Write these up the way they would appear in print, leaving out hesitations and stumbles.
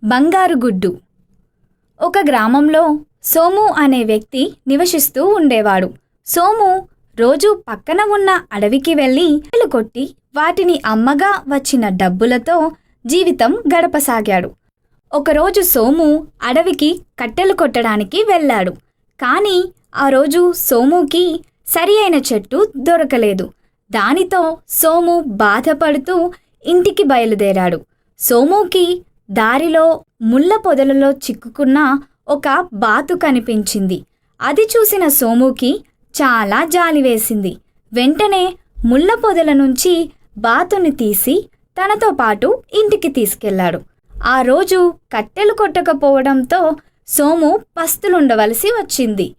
బంగారు గుడ్డు. ఒక గ్రామంలో సోము అనే వ్యక్తి నివసిస్తూ ఉండేవాడు. సోము రోజు పక్కన ఉన్న అడవికి వెళ్ళి కట్టెలు కొట్టి వాటిని అమ్మగా వచ్చిన డబ్బులతో జీవితం గడపసాగాడు. ఒకరోజు సోము అడవికి కట్టెలు కొట్టడానికి వెళ్ళాడు. కానీ ఆ రోజు సోముకి సరి అయిన చెట్టు దొరకలేదు. దానితో సోము బాధపడుతూ ఇంటికి బయలుదేరాడు. సోముకి దారిలో ముళ్ళ పొదలలో చిక్కుకున్న ఒక బాతు కనిపించింది. అది చూసిన సోముకి చాలా జాలి వేసింది. వెంటనే ముళ్ళ పొదల నుంచి బాతుని తీసి తనతో పాటు ఇంటికి తీసుకెళ్లాడు. ఆ రోజు కట్టెలు కొట్టకపోవడంతో సోము పస్తులుండవలసి వచ్చింది.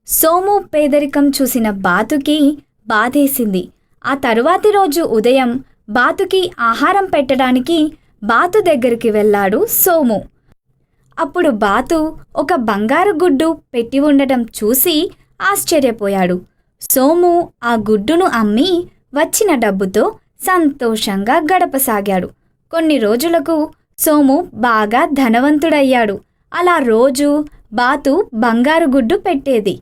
సోము పేదరికం చూసిన బాతుకి బాధేసింది. ఆ తరువాతి రోజు ఉదయం బాతుకి ఆహారం పెట్టడానికి బాతు దగ్గరికి వెళ్ళాడు సోము. అప్పుడు బాతు ఒక బంగారు గుడ్డు పెట్టి ఉండటం చూసి ఆశ్చర్యపోయాడు. సోము ఆ గుడ్డును అమ్మి వచ్చిన డబ్బుతో సంతోషంగా గడపసాగాడు. కొన్ని రోజులకు సోము బాగా ధనవంతుడయ్యాడు. అలా రోజు బాతు బంగారు గుడ్డు పెట్టేది.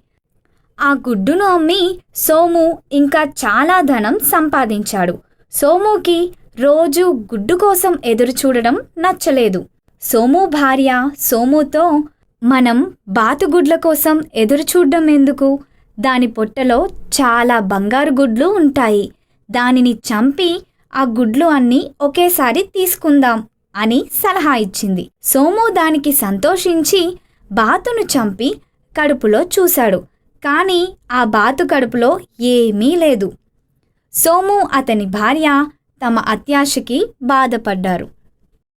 ఆ గుడ్డును అమ్మి సోము ఇంకా చాలా ధనం సంపాదించాడు. సోముకి రోజు గుడ్డు కోసం ఎదురు చూడడం నచ్చలేదు. సోము భార్య సోముతో, మనం బాతుగుడ్ల కోసం ఎదురు చూడడం ఎందుకు? దాని పొట్టలో చాలా బంగారు గుడ్లు ఉంటాయి. దానిని చంపి ఆ గుడ్లు అన్నీ ఒకేసారి తీసుకుందాం అని సలహా ఇచ్చింది. సోము దానికి సంతోషించి బాతును చంపి కడుపులో చూశాడు. కానీ ఆ బాతు కడుపులో ఏమీ లేదు. సోము అతని భార్య తమ అత్యాశకి బాధపడ్డారు.